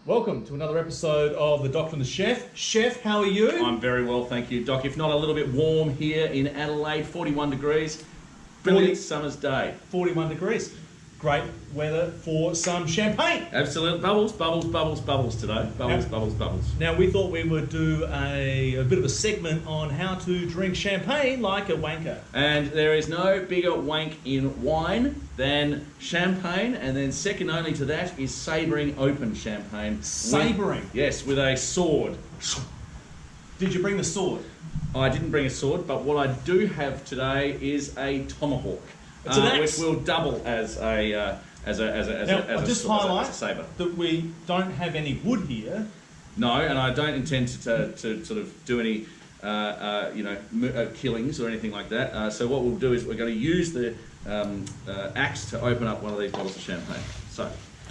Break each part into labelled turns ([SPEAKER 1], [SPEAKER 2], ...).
[SPEAKER 1] Welcome to another episode of The Doctor and the Chef. Chef, how are you?
[SPEAKER 2] I'm very well, thank you, Doc. If not a little bit warm here in Adelaide, 41 degrees. Brilliant summer's day.
[SPEAKER 1] 41 degrees. Great weather for some champagne.
[SPEAKER 2] Absolutely. Bubbles, bubbles, bubbles, bubbles today. Bubbles, bubbles, bubbles.
[SPEAKER 1] Now, we thought we would do a bit of a segment on how to drink champagne like a wanker.
[SPEAKER 2] And there is no bigger wank in wine than champagne, and then second only to that is sabering open champagne.
[SPEAKER 1] Sabering?
[SPEAKER 2] Yes, with a sword.
[SPEAKER 1] Did you bring the sword?
[SPEAKER 2] I didn't bring a sword, but what I do have today is a tomahawk.
[SPEAKER 1] It's an axe.
[SPEAKER 2] Which will double as a sabre.
[SPEAKER 1] That we don't have any wood here.
[SPEAKER 2] No, and I don't intend to sort of do any killings or anything like that. So what we'll do is we're going to use the axe to open up one of these bottles of champagne. So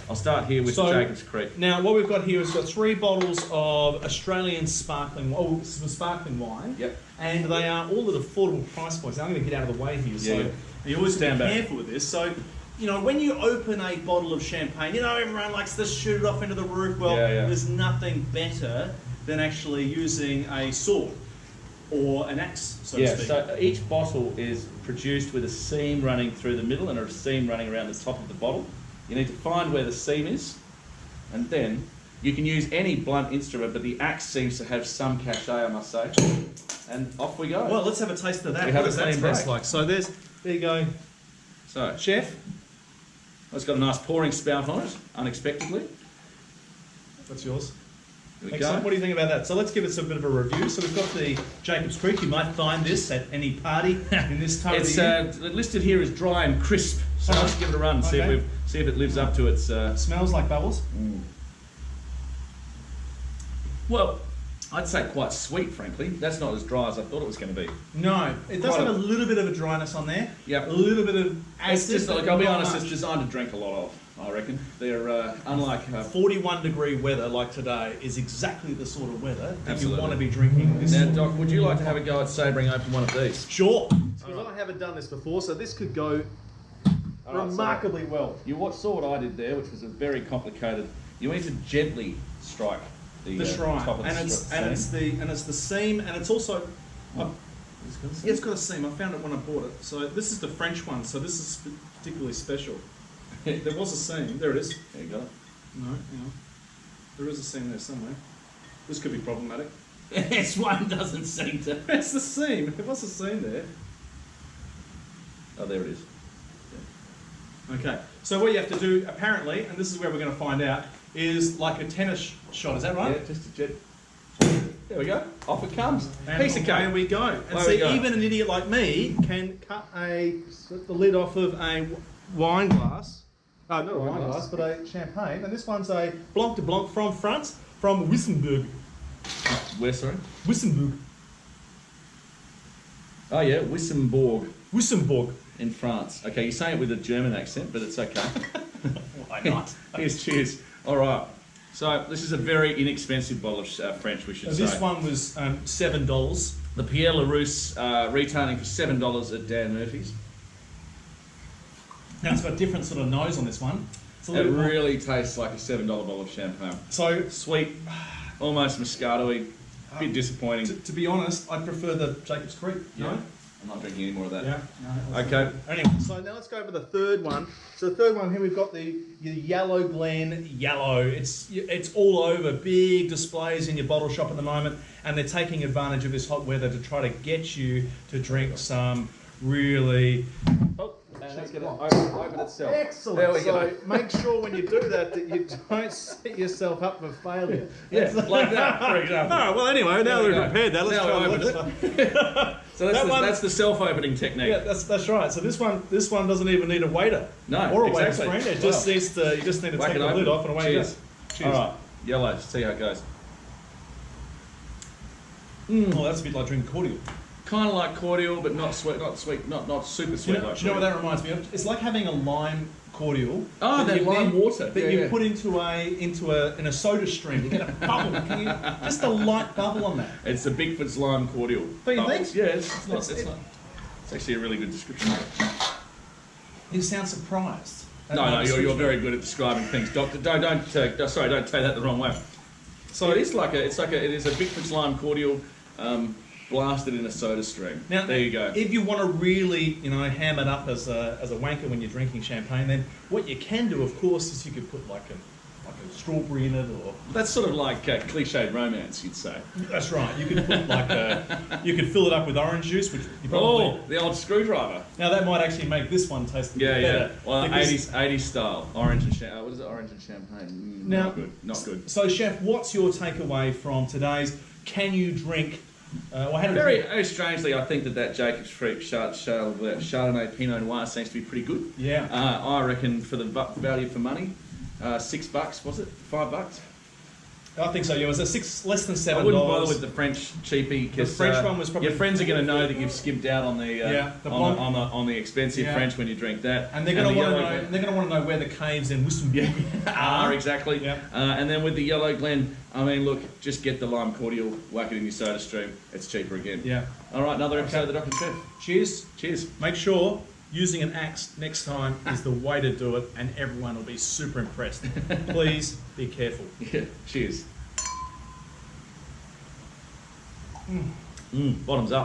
[SPEAKER 2] I'll start here with the Jacob's Creek.
[SPEAKER 1] Now what we've got here is we've got 3 bottles of Australian sparkling wine.
[SPEAKER 2] Yep.
[SPEAKER 1] And they are all at affordable price points. Now, I'm going to get out of the way here. So you always stand be careful with this. So, when you open a bottle of champagne, everyone likes to shoot it off into the roof. Well, there's nothing better than actually using a sword or an axe, so to speak.
[SPEAKER 2] So each bottle is produced with a seam running through the middle and a seam running around the top of the bottle. You need to find where the seam is, and then you can use any blunt instrument, but the axe seems to have some cachet, I must say. And off we go.
[SPEAKER 1] Well, let's have a taste of that.
[SPEAKER 2] We have
[SPEAKER 1] what does that taste like? So there you go.
[SPEAKER 2] So,
[SPEAKER 1] Chef.
[SPEAKER 2] It's got a nice pouring spout on it, unexpectedly.
[SPEAKER 1] That's yours.
[SPEAKER 2] Here we
[SPEAKER 1] Excellent.
[SPEAKER 2] go.
[SPEAKER 1] What do you think about that? So let's give it a bit of a review. So we've got the Jacob's Creek. You might find this at any party in this time of the year.
[SPEAKER 2] It's listed here as dry and crisp. So let's give it a run and see if it lives up to its...
[SPEAKER 1] Smells like bubbles.
[SPEAKER 2] Well, I'd say quite sweet, frankly. That's not as dry as I thought it was going to be.
[SPEAKER 1] No, it does have a little bit of a dryness on there.
[SPEAKER 2] Yep.
[SPEAKER 1] A little bit of acid.
[SPEAKER 2] It's just like, I'll be honest, it's designed to drink a lot of, I reckon. They're unlike...
[SPEAKER 1] 41 degree weather like today is exactly the sort of weather that
[SPEAKER 2] Absolutely.
[SPEAKER 1] you want to be drinking this.
[SPEAKER 2] Now, Doc, would you like to have a go at sabering open one of these?
[SPEAKER 1] Sure. Because I haven't done this before, so this could go remarkably well.
[SPEAKER 2] You saw what I did there, which was a very complicated... You need to gently strike the
[SPEAKER 1] shrine,
[SPEAKER 2] top of
[SPEAKER 1] it's the seam, and it's also it's got a seam. I found it when I bought it. So this is the French one. So this is particularly special. There was a seam. There it is.
[SPEAKER 2] There you go.
[SPEAKER 1] No, there is a seam there somewhere. This could be problematic.
[SPEAKER 2] This one doesn't seem to.
[SPEAKER 1] It's the seam. There was a seam there.
[SPEAKER 2] Oh, there it is.
[SPEAKER 1] Yeah. Okay. So what you have to do, apparently, and this is where we're going to find out, is like a tennis shot. Is that right?
[SPEAKER 2] Yeah, just a jet. There we go. Off it comes.
[SPEAKER 1] And
[SPEAKER 2] Piece of cake.
[SPEAKER 1] There we go. And see, even an idiot like me can cut the lid off of a wine glass. Not a wine glass, but a champagne. And this one's a Blanc de Blanc from France, from Wissembourg.
[SPEAKER 2] Where, sorry?
[SPEAKER 1] Wissembourg.
[SPEAKER 2] Oh yeah, Wissembourg.
[SPEAKER 1] Wissembourg.
[SPEAKER 2] In France. Okay, you're saying it with a German accent, but it's okay.
[SPEAKER 1] Why not?
[SPEAKER 2] Cheers. All right. So this is a very inexpensive bottle of French, we should say.
[SPEAKER 1] This one was $7.
[SPEAKER 2] The Pierre LaRousse retailing for $7 at Dan Murphy's.
[SPEAKER 1] Now it's got a different sort of nose on this one.
[SPEAKER 2] It really tastes like a $7 bottle of champagne.
[SPEAKER 1] So
[SPEAKER 2] sweet, almost Moscato-y, a bit disappointing.
[SPEAKER 1] To be honest, I prefer the Jacob's Creek.
[SPEAKER 2] Yeah. No? I'm not drinking any more of that.
[SPEAKER 1] Yeah. No,
[SPEAKER 2] okay.
[SPEAKER 1] Anyway, so now let's go over the third one. So the third one here, we've got the Yellow Glen Yellow. It's all over, big displays in your bottle shop at the moment, and they're taking advantage of this hot weather to try to get you to drink some really...
[SPEAKER 2] And let's get it open itself.
[SPEAKER 1] Excellent.
[SPEAKER 2] There we go.
[SPEAKER 1] Make sure when you do that you don't set yourself up for failure.
[SPEAKER 2] Yeah, like that, for example.
[SPEAKER 1] All right, well, anyway, now we've prepared that, let's try open it.
[SPEAKER 2] So that's the self-opening technique.
[SPEAKER 1] Yeah, that's right. So this one doesn't even need a waiter.
[SPEAKER 2] No,
[SPEAKER 1] or a
[SPEAKER 2] exactly.
[SPEAKER 1] waiter screen. It just needs to. You just need to take the lid off and away you go.
[SPEAKER 2] Cheers. All right, yellow. See how it goes.
[SPEAKER 1] Oh, that's a bit like drinking cordial.
[SPEAKER 2] Kind of like cordial, but not sweet, not super sweet.
[SPEAKER 1] Do you know what that reminds me of? It's like having a lime cordial.
[SPEAKER 2] Oh, that lime water
[SPEAKER 1] that you put into a soda stream. You get a bubble. Just a light bubble on that.
[SPEAKER 2] It's the Bigfoot's lime cordial.
[SPEAKER 1] Don't you think?
[SPEAKER 2] Yeah, it's not. It's actually a really good description.
[SPEAKER 1] You sound surprised.
[SPEAKER 2] No, you're very good at describing things, Doctor. Don't take that the wrong way. So it is it is a Bickford's lime cordial, blasted in a soda stream.
[SPEAKER 1] Now,
[SPEAKER 2] there you go.
[SPEAKER 1] If you want to really, ham it up as a wanker when you're drinking champagne, then what you can do, of course, is you could put like a strawberry in it, or
[SPEAKER 2] that's sort of like cliched romance, you'd say.
[SPEAKER 1] That's right. You could put you could fill it up with orange juice, which you probably
[SPEAKER 2] the old screwdriver.
[SPEAKER 1] Now that might actually make this one taste a bit better.
[SPEAKER 2] Well, 80s style orange and champagne. What is it? Orange and champagne. Not good.
[SPEAKER 1] So, chef, what's your takeaway from today's? Can you drink?
[SPEAKER 2] Very strangely, I think that Jacob's Creek Chardonnay Pinot Noir seems to be pretty good.
[SPEAKER 1] Yeah.
[SPEAKER 2] I reckon for the value for money, $6 was it? $5?
[SPEAKER 1] I think so. Yeah, it was less than $7.
[SPEAKER 2] I wouldn't bother with the French cheapie because
[SPEAKER 1] the French one was probably
[SPEAKER 2] your friends are going to know that you've skimped out on the on the expensive French when you drink that,
[SPEAKER 1] and they're going to want to know. They're going to want to know where the caves in Wisdom
[SPEAKER 2] are exactly.
[SPEAKER 1] Yeah.
[SPEAKER 2] And then with the Yellow Glen, I mean, look, just get the lime cordial, whack it in your soda stream. It's cheaper again.
[SPEAKER 1] Yeah.
[SPEAKER 2] All right, another episode of the Doc and Chef.
[SPEAKER 1] Cheers. Make sure using an axe next time is the way to do it, and everyone will be super impressed. Please be careful.
[SPEAKER 2] Yeah. Cheers. Bottoms up.